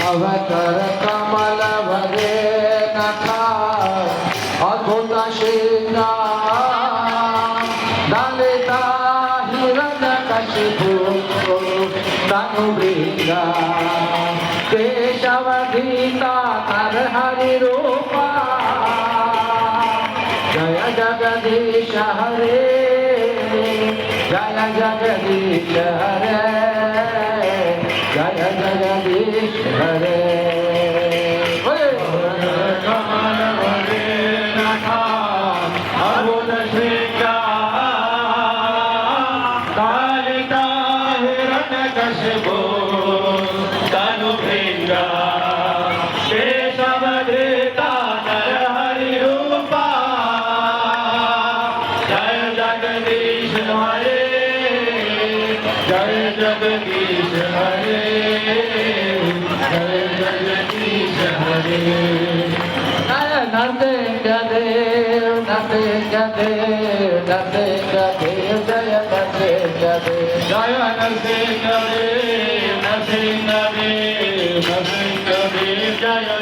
अवतर कमल भरे नखा अद्भुत श्रृंगार दलिता हिरण्यकशिपु तनुभृंगा केशव गीता नरहरि रूपा जय जगदीश हरे जय जगदीश हरे जय जगदीश हरे कमल भरे नखा अद्भुत श्रृंगार दलिता हिरण्यकशिपु तनुभृंगा केशव गीता नरहरि रूपा जय जगदीश हरे जय जगदीश हरे जय जगदीश हरे जय नरसिंहदेव नरसिंहदेव नरसिंहदेव जय नरसिंहदेव जय नरसिंहदेव नरसिंहदेव नरसिंहदेव जय